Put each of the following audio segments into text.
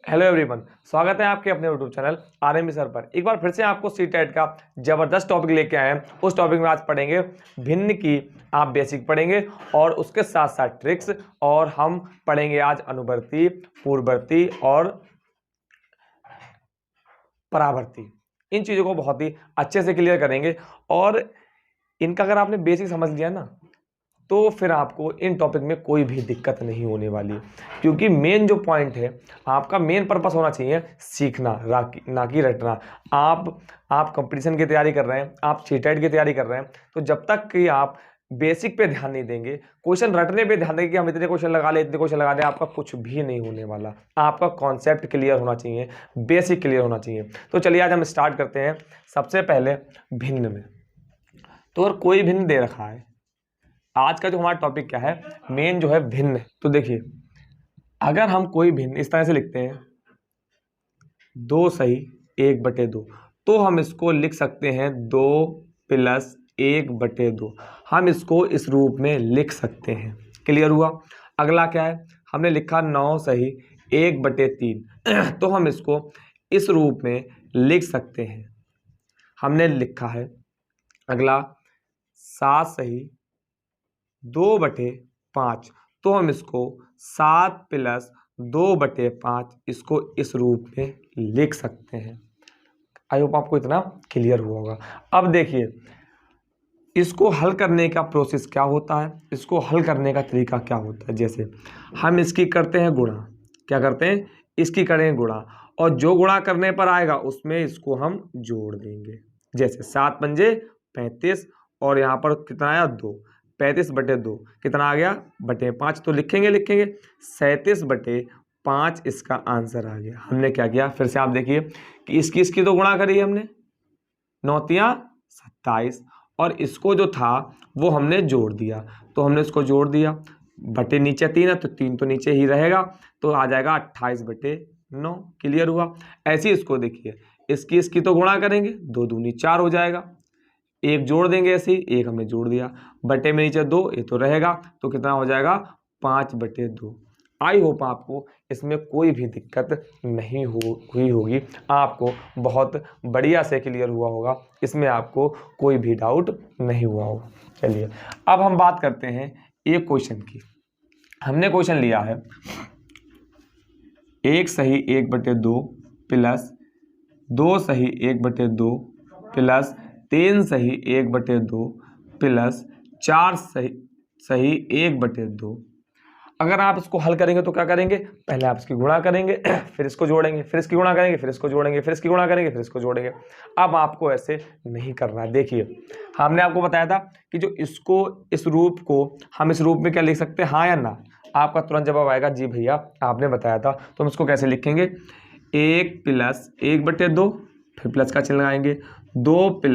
Hello everyone, स्वागत है आपके अपने यूट्यूब चैनल आरएमबी सर पर। एक बार फिर से आपको सीटेट का जबरदस्त टॉपिक लेके आए हैं। उस टॉपिक में आज पढ़ेंगे भिन्न की आप बेसिक पढ़ेंगे और उसके साथ साथ ट्रिक्स, और हम पढ़ेंगे आज अनुवर्ती, पूर्ववर्ती और परावर्ती। इन चीज़ों को बहुत ही अच्छे से क्लियर करेंगे और इनका अगर आपने बेसिक समझ लिया ना तो फिर आपको इन टॉपिक में कोई भी दिक्कत नहीं होने वाली, क्योंकि मेन जो पॉइंट है, आपका मेन पर्पस होना चाहिए सीखना, ना कि रटना। आप कंपटीशन की तैयारी कर रहे हैं, आप सीटेट की तैयारी कर रहे हैं, तो जब तक कि आप बेसिक पे ध्यान नहीं देंगे, क्वेश्चन रटने पे ध्यान देंगे कि हम इतने क्वेश्चन लगा ले इतने क्वेश्चन लगा ले, आपका कुछ भी नहीं होने वाला। आपका कॉन्सेप्ट क्लियर होना चाहिए, बेसिक क्लियर होना चाहिए। तो चलिए आज हम स्टार्ट करते हैं सबसे पहले भिन्न में। तो अगर कोई भिन्न दे रखा है, आज का जो हमारा टॉपिक क्या है, मेन जो है भिन्न। तो देखिए, अगर हम कोई भिन्न इस तरह से लिखते हैं 2 सही 1/2, तो हम इसको लिख सकते हैं 2 + 1/2। हम इसको इस रूप में लिख सकते हैं। क्लियर हुआ। अगला क्या है, हमने लिखा 9 सही 1/3 तो हम इसको इस रूप में लिख सकते हैं। हमने लिखा है अगला 7 सही 2/5, तो हम इसको 7 + 2/5 इसको इस रूप में लिख सकते हैं। आई होप आपको इतना क्लियर हुआ होगा। अब देखिए, इसको हल करने का प्रोसेस क्या होता है, इसको हल करने का तरीका क्या होता है। जैसे हम इसकी करते हैं गुणा, क्या करते हैं, इसकी करेंगे गुणा, और जो गुणा करने पर आएगा उसमें इसको हम जोड़ देंगे। जैसे 7 पंजे 35, और यहाँ पर कितना आया 2, 35/2 कितना आ गया /5, तो लिखेंगे 37/5 इसका आंसर आ गया। हमने क्या किया, फिर से आप देखिए कि इसकी तो गुणा करी हमने, 9 तिया 27, और इसको जो था वो हमने जोड़ दिया, तो हमने इसको जोड़ दिया। बटे नीचे 3 है तो 3 तो नीचे ही रहेगा, तो आ जाएगा 28/9। क्लियर हुआ। ऐसे ही इसको देखिए, इसकी तो गुणा करेंगे, 2 दूनी 4 हो जाएगा, एक जोड़ देंगे, ऐसे ही एक हमने जोड़ दिया, बटे में नीचे 2 ये तो रहेगा, तो कितना हो जाएगा 5/2। आई होप आपको इसमें कोई भी दिक्कत नहीं हुई होगी, आपको बहुत बढ़िया से क्लियर हुआ होगा, इसमें आपको कोई भी डाउट नहीं हुआ होगा। चलिए अब हम बात करते हैं एक क्वेश्चन की। हमने क्वेश्चन लिया है 1 सही 1/2 + 2 सही 1/2 + 3 सही 1/2 + 4 सही 1/2। अगर आप इसको हल करेंगे तो क्या करेंगे, पहले आप इसकी गुणा करेंगे, फिर इसको जोड़ेंगे, फिर इसकी गुणा करेंगे, फिर इसको जोड़ेंगे, फिर इसकी गुणा करेंगे, फिर इसको जोड़ेंगे। अब आपको ऐसे नहीं करना है। देखिए, हमने आपको बताया था कि जो इसको इस रूप को हम इस रूप में क्या लिख सकते हैं, हाँ या ना। आपका तुरंत जवाब आएगा जी भैया आपने बताया था। तो हम इसको कैसे लिखेंगे, 1 + 1/2, फिर प्लस का चिन्ह लगाएंगे, 2 +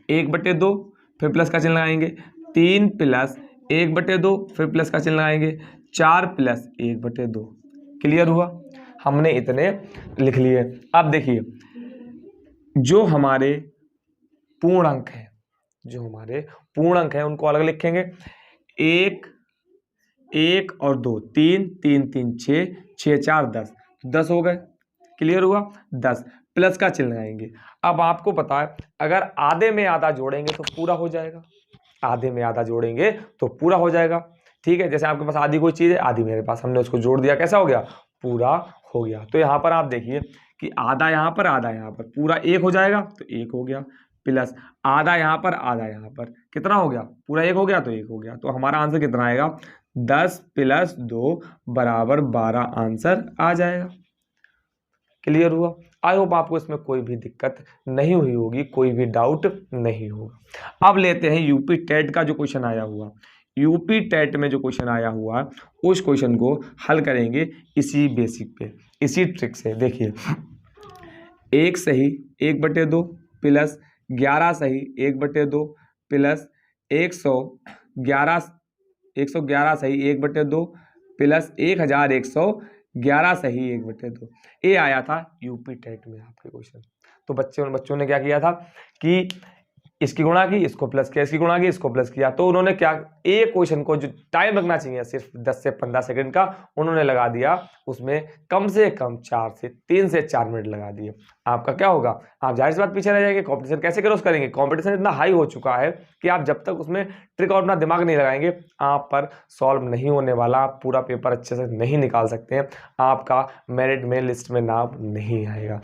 1/2, फिर प्लस का चिन्ह लगाएंगे, 3 + 1/2, फिर प्लस का चिन्ह लगाएंगे, 4 + 1/2। क्लियर हुआ। हमने इतने लिख लिए। अब देखिए, जो हमारे पूर्ण अंक है, जो हमारे पूर्ण अंक है उनको अलग लिखेंगे। 1 1 और 2 3 3 3 6 6 4 10, 10 हो गए। क्लियर हुआ। 10 प्लस का चिन्ह लगाएंगे। अब आपको पता है, अगर आधे में आधा जोड़ेंगे तो पूरा हो जाएगा, आधे में आधा जोड़ेंगे तो पूरा हो जाएगा। ठीक है, जैसे आपके पास आधी कोई चीज़ है, आधी मेरे पास, हमने उसको जोड़ दिया, कैसा हो गया, पूरा हो गया। तो यहाँ पर आप देखिए कि आधा यहाँ पर आधा यहाँ पर, पूरा 1 हो जाएगा तो 1 हो गया, प्लस आधा यहाँ पर आधा यहाँ पर, कितना हो गया, पूरा 1 हो गया तो 1 हो गया। तो हमारा आंसर कितना आएगा, 10 + 2 = 12 आंसर आ जाएगा। क्लियर हुआ। आई होप आपको इसमें कोई भी दिक्कत नहीं हुई होगी, कोई भी डाउट नहीं होगा। अब लेते हैं यूपी टेट का जो क्वेश्चन आया हुआ। यूपी टेट में जो क्वेश्चन आया हुआ, उस क्वेश्चन को हल करेंगे इसी बेसिक पे, इसी ट्रिक से। देखिए, 1 सही 1/2 + 11 सही 1/2 + 111 सही 1/2 + 1111 सही 1/2। ये आया था यूपी टेट में आपके क्वेश्चन। तो बच्चों ने क्या किया था कि इसकी गुणा की, इसको प्लस किया, इसकी गुणा की, इसको प्लस किया। तो उन्होंने क्या, एक क्वेश्चन को जो टाइम लगना चाहिए सिर्फ 10 से 15 सेकंड का, उन्होंने लगा दिया उसमें कम से कम 3 से 4 मिनट लगा दिए। आपका क्या होगा, आप जाहिर सी बात पीछे रह जाएंगे। कंपटीशन कैसे क्रॉस करेंगे, कंपटीशन इतना हाई हो चुका है कि आप जब तक उसमें ट्रिक और अपना दिमाग नहीं लगाएंगे, आप पर सॉल्व नहीं होने वाला, आप पूरा पेपर अच्छे से नहीं निकाल सकते हैं, आपका मेरिट में लिस्ट में नाम नहीं आएगा।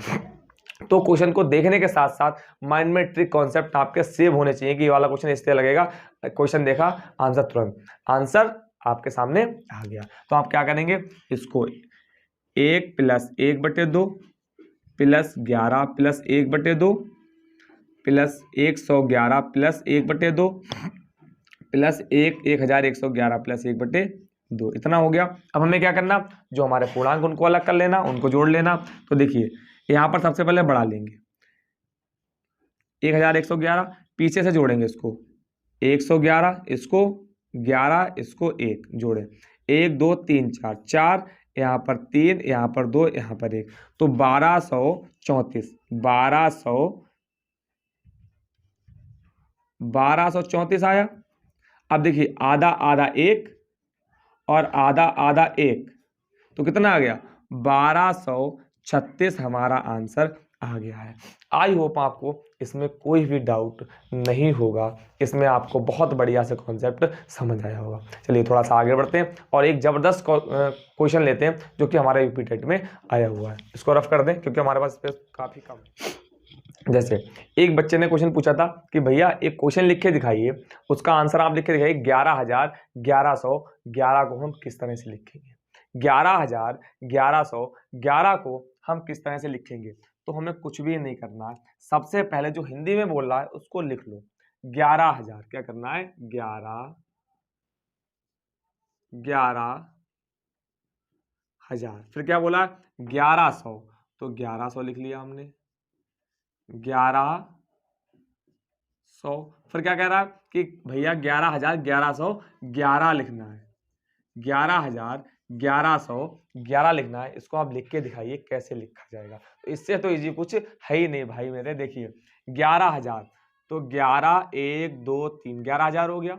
तो क्वेश्चन को देखने के साथ साथ माइंड में ट्रिक कॉन्सेप्ट आपके सेव होने चाहिए कि ये वाला क्वेश्चन इस तरह लगेगा, क्वेश्चन देखा, आंसर तुरंत, आंसर आपके सामने आ गया। तो आप क्या करेंगे, इसको 1 + 1/2 प्लस 11 + 1/2 प्लस 111 + 1/2 प्लस 1111 + 1/2, इतना हो गया। अब हमें क्या करना, जो हमारे पूर्णांक उनको अलग कर लेना, उनको जोड़ लेना। तो देखिए यहाँ पर सबसे पहले बढ़ा लेंगे 1111, पीछे से जोड़ेंगे इसको 111, इसको 11, इसको 1 जोड़े, 1 2 3 4, 4 यहाँ पर 3, यहाँ पर 2, यहाँ पर 1, तो 1234 आया। अब देखिए आधा आधा 1 और आधा आधा 1, तो कितना आ गया, 1236 हमारा आंसर आ गया है। आई होप आपको इसमें कोई भी डाउट नहीं होगा, इसमें आपको बहुत बढ़िया से कॉन्सेप्ट समझ आया होगा। चलिए थोड़ा सा आगे बढ़ते हैं और एक ज़बरदस्त क्वेश्चन लेते हैं जो कि हमारे यूपी टेट में आया हुआ है। इसको रफ कर दें क्योंकि हमारे पास स्पेस काफ़ी कम है। जैसे एक बच्चे ने क्वेश्चन पूछा था कि भैया एक क्वेश्चन लिख के दिखाइए, उसका आंसर आप लिख के दिखाइए 11,1111 को हम किस तरह से लिखेंगे, 11,1111 को हम किस तरह से लिखेंगे। तो हमें कुछ भी नहीं करना है, सबसे पहले जो हिंदी में बोल रहा है उसको लिख लो, 11,000 क्या करना है, 11,000, फिर क्या बोला 1100, तो 1100 लिख लिया हमने, 1100, फिर क्या कह रहा है कि भैया 11,1111 लिखना है, 11,1111 लिखना है। इसको आप लिख के दिखाइए कैसे लिखा जाएगा। तो इससे तो इजी कुछ है ही नहीं भाई मेरे। देखिए 11,000, तो 11 1 2 3 11,000 हो गया,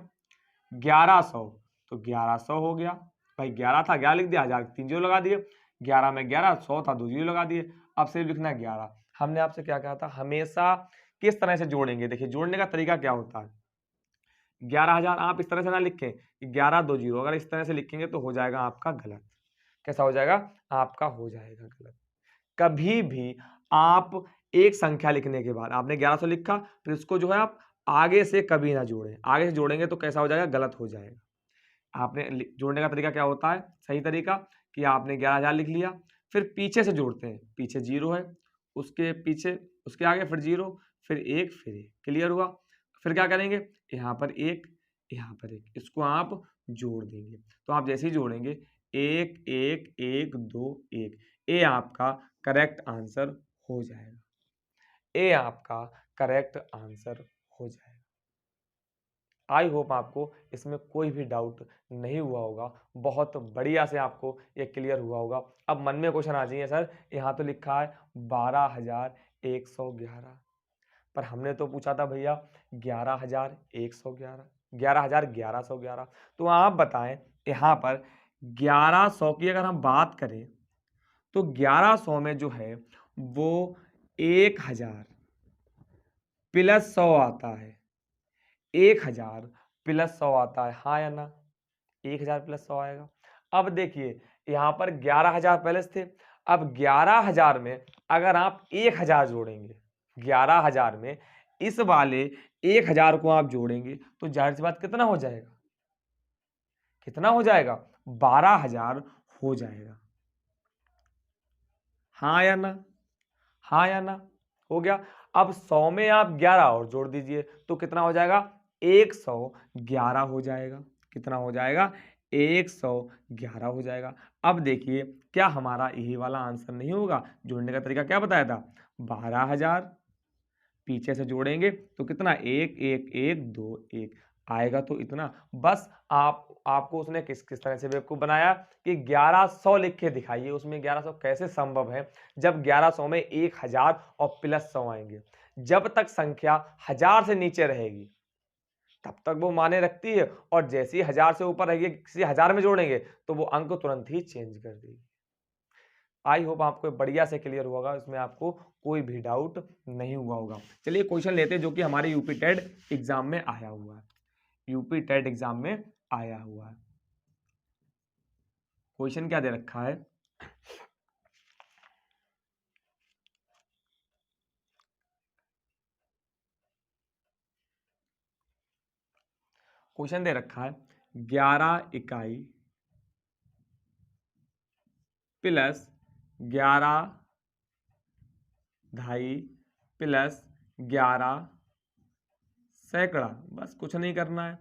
1100 तो 1100 हो गया, भाई 11 था 11 लिख दिया, 1000 3 जीरो लगा दिए, 11 में 11, 100 था 2 जीरो लगा दिए। अब सिर्फ लिखना है 11। हमने आपसे क्या कहा था, हमेशा किस तरह से जोड़ेंगे। देखिए जोड़ने का तरीका क्या होता है, 11,000 आप इस तरह से ना लिखें कि 11 2 जीरो, अगर इस तरह से लिखेंगे तो हो जाएगा आपका गलत। कैसा हो जाएगा, आपका हो जाएगा गलत। कभी भी आप एक संख्या लिखने के बाद आपने 1100 लिखा, फिर इसको जो है आप आगे से कभी ना जोड़ें, आगे से जोड़ेंगे तो कैसा हो जाएगा, गलत हो जाएगा। आपने जोड़ने का तरीका क्या होता है, सही तरीका कि आपने 11,000 लिख लिया, फिर पीछे से जोड़ते हैं, पीछे जीरो है, उसके पीछे उसके आगे फिर जीरो, फिर एक, फिर एक, क्लियर हुआ। फिर क्या करेंगे, यहाँ पर एक, यहाँ पर एक, इसको आप जोड़ देंगे। तो आप जैसे ही जोड़ेंगे 1 1 1 2 1, ए आपका करेक्ट आंसर हो जाएगा, ए आपका करेक्ट आंसर हो जाएगा। आई होप आपको इसमें कोई भी डाउट नहीं हुआ होगा, बहुत बढ़िया से आपको ये क्लियर हुआ होगा। अब मन में क्वेश्चन आ जाइए, सर यहाँ तो लिखा है 12,111, पर हमने तो पूछा था भैया 11,111, 11,1111। तो आप बताएं यहाँ पर 1100 की अगर हम बात करें तो 1100 में जो है वो 1,000 प्लस 100 आता है, 1,000 प्लस 100 आता है, हाँ या ना, 1,000 प्लस 100 आएगा। अब देखिए यहाँ पर 11,000 पहले से थे, अब 11,000 में अगर आप 1,000 जोड़ेंगे, 11,000 में इस वाले 1,000 को आप जोड़ेंगे तो जाहिर सी बात कितना हो जाएगा, कितना हो जाएगा, 12,000 हो जाएगा, हाँ या ना, हाँ या ना, हो गया। अब 100 में आप 11 और जोड़ दीजिए तो कितना हो जाएगा, 111 हो जाएगा, कितना हो जाएगा, 111 हो जाएगा। अब देखिए क्या हमारा यही वाला आंसर नहीं होगा, जोड़ने का तरीका क्या बताया था, 12,000 पीछे से जोड़ेंगे तो कितना, 1 1 1 2 1 आएगा, तो इतना बस। आपको उसने किस किस तरह से बेवकूफ़ बनाया कि 1100 लिख के दिखाइए, उसमें 1100 कैसे संभव है जब 1100 में 1,000 और प्लस 100 आएंगे, जब तक संख्या 1000 से नीचे रहेगी तब तक वो माने रखती है, और जैसे ही 1000 से ऊपर रहेगी, किसी 1000 में जोड़ेंगे तो वो अंक तुरंत ही चेंज कर देगी। आई होप आपको बढ़िया से क्लियर हुआ होगा, इसमें आपको कोई भी डाउट नहीं हुआ होगा। चलिए क्वेश्चन लेते हैं जो कि हमारे यूपी टेट एग्जाम में आया हुआ है। यूपी टेट एग्जाम में आया हुआ है। क्वेश्चन क्या दे रखा है? क्वेश्चन दे रखा है 11 इकाई प्लस 11 ढाई प्लस 11 सैकड़ा। बस कुछ नहीं करना है।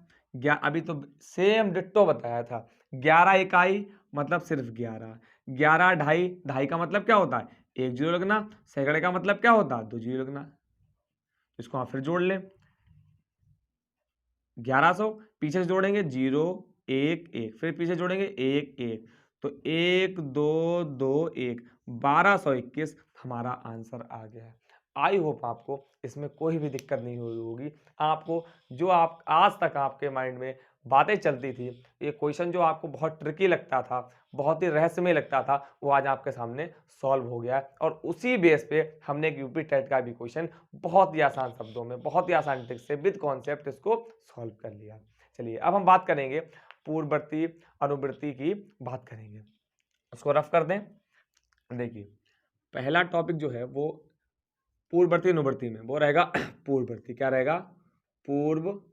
अभी तो सेम डिट्टो बताया था। 11 इकाई मतलब सिर्फ 11, 11 ढाई, ढाई का मतलब क्या होता है? 1 जीरो लगना। सैकड़े का मतलब क्या होता है? 2 जीरो लगना। इसको आप फिर जोड़ लें, 1100 पीछे से जोड़ेंगे 0 1 1, फिर पीछे जोड़ेंगे 1 1, तो 1 2 2 1, 1221 हमारा आंसर आ गया है। आई होप आपको इसमें कोई भी दिक्कत नहीं हुई होगी। आपको जो आप आज तक आपके माइंड में बातें चलती थी, ये क्वेश्चन जो आपको बहुत ट्रिकी लगता था, बहुत ही रहस्यमय लगता था, वो आज आपके सामने सॉल्व हो गया है। और उसी बेस पे हमने एक यूपी टेट का भी क्वेश्चन बहुत ही आसान शब्दों में, बहुत ही आसान ट्रिक से विद कॉन्सेप्ट इसको सॉल्व कर लिया। चलिए अब हम बात करेंगे पूर्ववर्ती अनुवृत्ति की बात करेंगे। उसको रफ कर दें। देखिए पहला टॉपिक जो है वो पूर्ववर्ती अनुवृत्ति में वो रहेगा पूर्ववर्ती। क्या रहेगा? पूर्ववर्ती।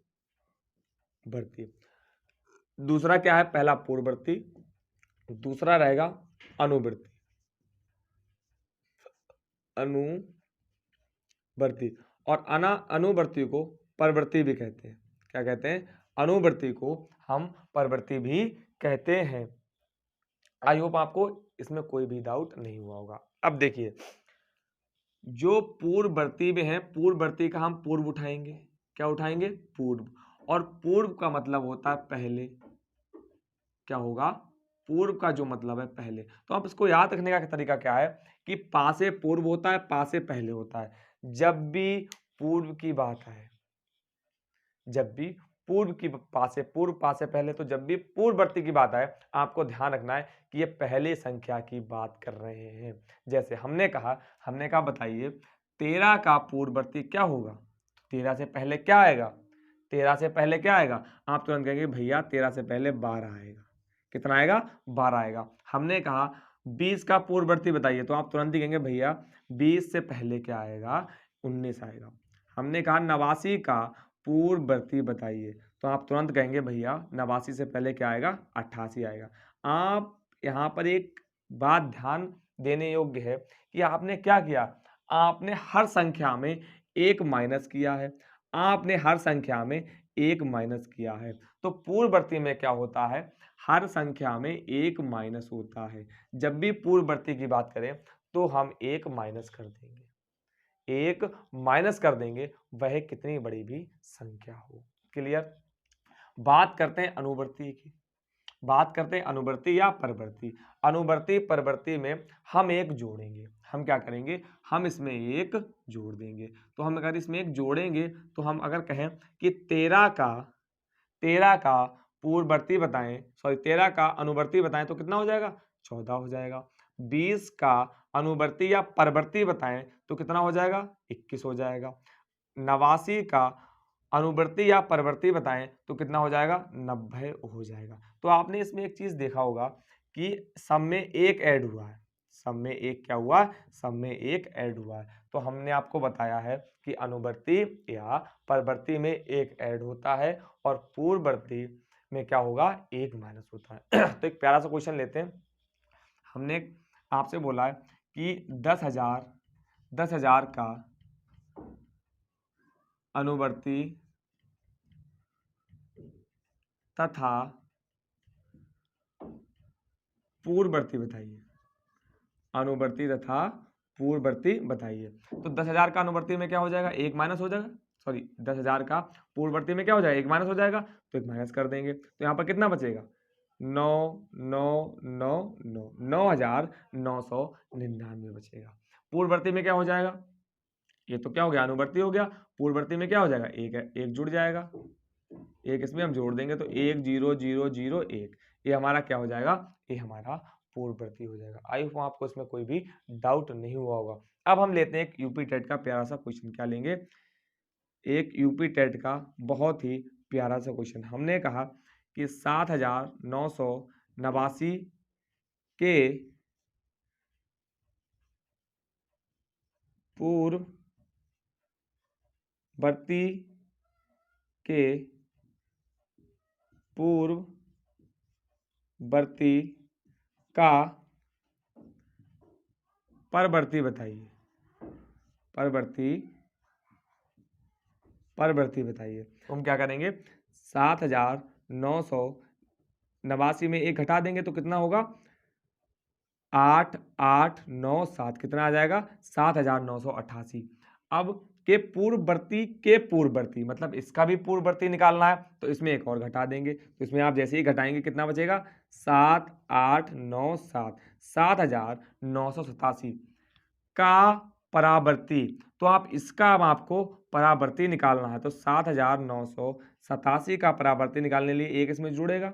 दूसरा क्या है? पहला पूर्ववर्ती, दूसरा रहेगा अनुवृत्ति। अनुवर्ती। और अनुवर्ती को परवर्ती भी कहते हैं। क्या कहते हैं? अनुवर्ती को हम परवर्ती भी कहते हैं। आई होप आपको इसमें कोई भी डाउट नहीं हुआ होगा। अब देखिए जो पूर्ववर्ती में है, पूर्ववर्ती का हम पूर्व उठाएंगे। क्या उठाएंगे? पूर्व। और पूर्व का मतलब होता है पहले। क्या होगा? पूर्व का जो मतलब है पहले। तो आप इसको याद रखने का तरीका क्या है कि पा से पूर्व होता है, पा से पहले होता है। जब भी पूर्व की बात आए, जब भी पूर्व की पा से पहले, तो जब भी पूर्ववर्ती की बात आए आपको ध्यान रखना है कि ये पहले संख्या की बात कर रहे हैं। जैसे हमने कहा बताइए 13 का पूर्ववर्ती क्या होगा? 13 से पहले क्या आएगा? 13 से पहले क्या आएगा? आप तुरंत कहेंगे भैया 13 से पहले 12 आएगा। कितना आएगा? 12 आएगा। हमने कहा 20 का पूर्ववर्ती बताइए, तो आप तुरंत ही कहेंगे भैया 20 से पहले क्या आएगा? 19 आएगा। हमने कहा 89 का पूर्ववर्ती बताइए, तो आप तुरंत कहेंगे भैया 89 से पहले क्या आएगा? 88 आएगा। आप यहाँ पर एक बात ध्यान देने योग्य है कि आपने क्या किया? आपने हर संख्या में एक माइनस किया है। आपने हर संख्या में एक माइनस किया है। तो पूर्ववर्ती में क्या होता है? हर संख्या में एक माइनस होता है। जब भी पूर्ववर्ती की बात करें तो हम एक माइनस कर देंगे, एक माइनस कर देंगे, वह कितनी बड़ी भी संख्या हो। क्लियर? बात करते हैं अनुवर्ती की। बात करते हैं अनुवर्ती या परवर्ती। अनुवर्ती परवर्ती में हम एक जोड़ेंगे। हम क्या करेंगे? हम इसमें एक जोड़ देंगे। तो हम अगर इसमें एक जोड़ेंगे तो हम अगर कहें कि 13 का पूर्ववर्ती बताएं, सॉरी 13 का अनुवर्ती बताएं तो कितना हो जाएगा? 14 हो जाएगा। 20 का अनुवर्ती या परवर्ती बताएं तो कितना हो जाएगा? 21 हो जाएगा। 89 का अनुवर्ती या परवर्ती बताएं तो कितना हो जाएगा? 90 हो जाएगा। तो आपने इसमें एक चीज देखा होगा कि सब में एक ऐड हुआ है। सब में एक क्या हुआ? सब में एक ऐड हुआ है। तो हमने आपको बताया है कि अनुवर्ती या परवर्ती में एक ऐड होता है और पूर्ववर्ती में क्या होगा? एक माइनस होता है। तो एक प्यारा सा क्वेश्चन लेते हैं। हमने आपसे बोला है कि 10,000 का अनुवर्ती तथा पूर्ववर्ती बताइए। अनुवर्ती तथा पूर्ववर्ती बताइए। तो 10,000 का अनुवर्ती में क्या हो जाएगा? एक माइनस हो जाएगा। सॉरी 10,000 का पूर्ववर्ती में क्या हो जाएगा? एक माइनस हो जाएगा, तो एक माइनस कर देंगे। तो यहाँ पर कितना बचेगा? 9,999 9,999 बचेगा। पूर्ववर्ती में क्या हो जाएगा? ये तो क्या हो गया, अनुवर्ती हो गया। पूर्ववर्ती में क्या हो जाएगा, एक है, एक जुड़ जाएगा, एक इसमें हम जोड़ देंगे तो 1 0 0 0 1, ये हमारा क्या हो जाएगा, ये हमारा पूर्ववर्ती हो जाएगा। आई होप आपको इसमें कोई भी डाउट नहीं हुआ होगा। अब हम लेते हैं एक यूपी टेट का प्यारा सा क्वेश्चन। क्या लेंगे, एक यूपी टेट का बहुत ही प्यारा सा क्वेश्चन। हमने कहा कि 7,989 के पूर्ववर्ती के पूर्ववर्ती का परवर्ती बताइए, परवर्ती बताइए। तो हम क्या करेंगे, 7,989 में एक घटा देंगे तो कितना होगा, 8,897, कितना आ जाएगा, 7,988। अब के पूर्ववर्ती मतलब इसका भी पूर्ववर्ती निकालना है, तो इसमें एक और घटा देंगे, तो इसमें आप जैसे ही घटाएंगे कितना बचेगा, 7,897, 7,987 का परावर्ती। तो आप इसका अब आपको परावर्ती निकालना है, तो 7,987 का परावर्ती निकालने के लिए एक इसमें जुड़ेगा,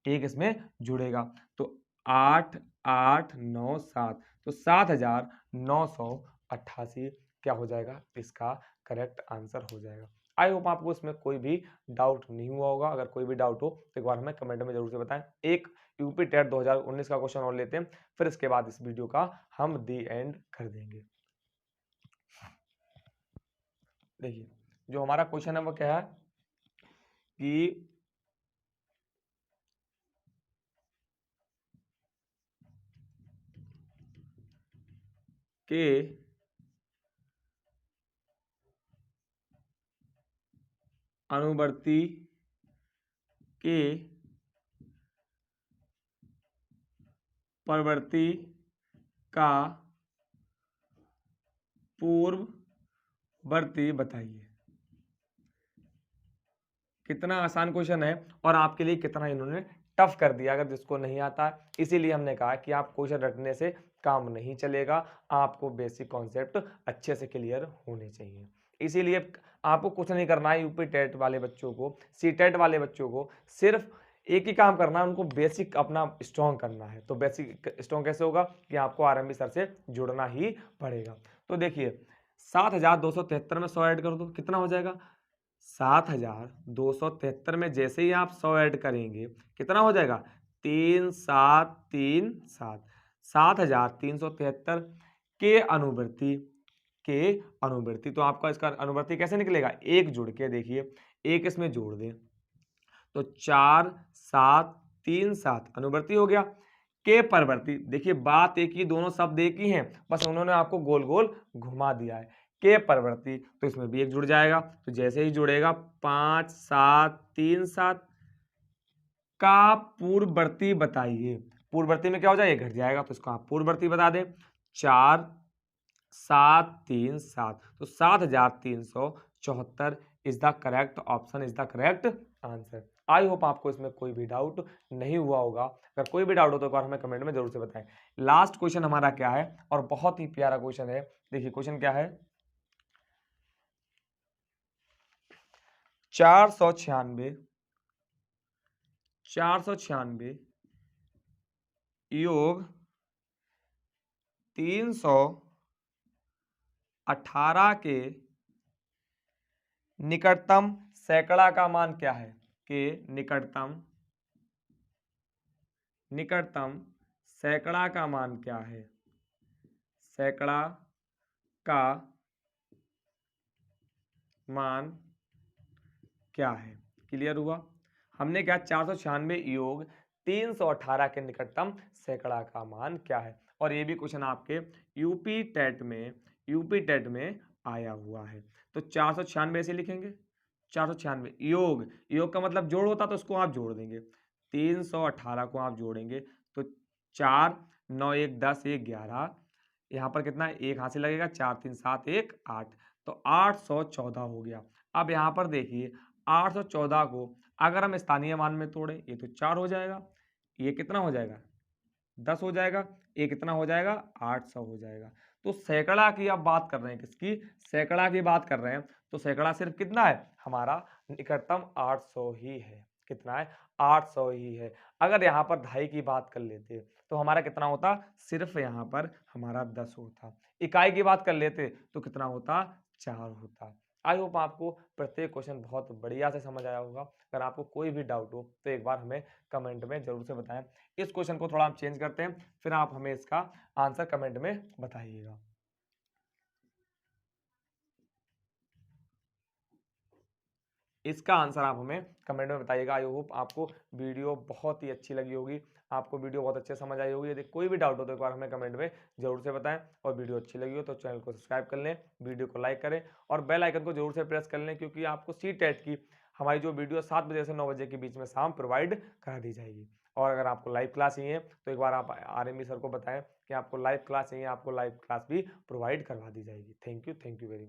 एक इसमें जुड़ेगा, तो 8,897, तो 7,988 क्या हो जाएगा, इसका करेक्ट आंसर हो जाएगा। आई होप आपको इसमें कोई भी डाउट नहीं हुआ होगा। अगर कोई भी डाउट हो तो एक बार हमें कमेंट में जरूर से बताएं। एक यूपी टेट 2019 का क्वेश्चन और लेते हैं, फिर इसके बाद इस वीडियो का हम दी एंड कर देंगे। देखिए जो हमारा क्वेश्चन है वो क्या है कि अनुवर्ती के परवर्ती का पूर्ववर्ती बताइए। कितना आसान क्वेश्चन है और आपके लिए कितना इन्होंने टफ कर दिया अगर जिसको नहीं आता है। इसीलिए हमने कहा कि आप क्वेश्चन रटने से काम नहीं चलेगा, आपको बेसिक कॉन्सेप्ट अच्छे से क्लियर होने चाहिए। इसीलिए आपको कुछ नहीं करना है, यूपी टेट वाले बच्चों को, सी टेट वाले बच्चों को सिर्फ एक ही काम करना है, उनको बेसिक अपना स्ट्रॉन्ग करना है। तो बेसिक स्ट्रॉन्ग कैसे होगा कि आपको आरएमबी सर से जुड़ना ही पड़ेगा। तो देखिए 7,273 में 100 ऐड कर दो, कितना हो जाएगा, 7,273 में जैसे ही आप 100 ऐड करेंगे कितना हो जाएगा, 3,737, 7,373 के अनुवर्ती, तो आपका इसका अनुवर्ती कैसे निकलेगा, एक जुड़ के देखिए, एक इसमें जोड़ दें तो 4,737 अनुवर्ती हो गया। के परवर्ती, देखिए बात एक ही, दोनों शब्द एक ही हैं, बस उन्होंने आपको गोल गोल घुमा दिया है। के परवर्ती तो इसमें भी एक जुड़ जाएगा, तो जैसे ही जुड़ेगा 5,737 का पूर्ववर्ती बताइए। पूर्ववर्ती में क्या हो जाएगा, घट जाएगा, तो इसको आप पूर्ववर्ती बता दें, 4,737, तो 7,374 is the correct option, is the correct answer. I hope आपको इसमें कोई भी डाउट नहीं हुआ होगा। अगर कोई भी डाउट हो तो एक बार हमें कमेंट में जरूर से बताएं। लास्ट क्वेश्चन हमारा क्या है, और बहुत ही प्यारा क्वेश्चन है। देखिए क्वेश्चन क्या है, 496 योग 318 के निकटतम सैकड़ा का मान क्या है, के निकटतम सैकड़ा का मान क्या है, सैकड़ा का मान क्या है। क्लियर हुआ, हमने क्या 496 योग 318 के निकटतम सैकड़ा का मान क्या है। और ये भी क्वेश्चन आपके यूपी टेट में आया हुआ है। तो 496 से लिखेंगे, 496 योग, योग का मतलब जोड़ होता तो उसको आप जोड़ देंगे, 318 को आप जोड़ेंगे तो 4 9 1 10 1 11, यहाँ पर कितना एक हाथ से लगेगा, 4 3 7 1 8, तो 814 हो गया। अब यहाँ पर देखिए 814 को अगर हम स्थानीय मान में तोड़े, ये तो 4 हो जाएगा, ये कितना हो जाएगा 10 हो जाएगा, ये कितना हो जाएगा 800 हो जाएगा। तो सैकड़ा की आप बात कर रहे हैं, किसकी, सैकड़ा की बात कर रहे हैं, तो सैकड़ा सिर्फ कितना है हमारा निकटतम 800 ही है। कितना है 800 ही है। अगर यहाँ पर ढाई की बात कर लेते तो हमारा कितना होता, सिर्फ यहाँ पर हमारा 10 होता। इकाई की बात कर लेते तो कितना होता 4 होता। आई होप आपको प्रत्येक क्वेश्चन बहुत बढ़िया से समझ आया होगा। अगर आपको कोई भी डाउट हो तो एक बार हमें कमेंट में जरूर से बताएं। इस क्वेश्चन को थोड़ा हम चेंज करते हैं, फिर आप हमें इसका आंसर कमेंट में बताइएगा। इसका आंसर आप हमें कमेंट में बताइएगा। आई होप आपको वीडियो बहुत ही अच्छी लगी होगी, आपको वीडियो बहुत अच्छे समझ आई होगी। यदि कोई भी डाउट हो तो एक बार हमें कमेंट में जरूर से बताएं, और वीडियो अच्छी लगी हो तो चैनल को सब्सक्राइब कर लें, वीडियो को लाइक करें और बेल आइकन को जरूर से प्रेस कर लें, क्योंकि आपको CTET की हमारी जो वीडियो 7 बजे से 9 बजे के बीच में शाम प्रोवाइड करा दी जाएगी। और अगर आपको लाइव क्लास चाहिए तो एक बार आप RMB सर को बताएं कि आपको लाइव क्लास चाहिए, आपको लाइव क्लास भी प्रोवाइड करवा दी जाएगी। Thank you very much.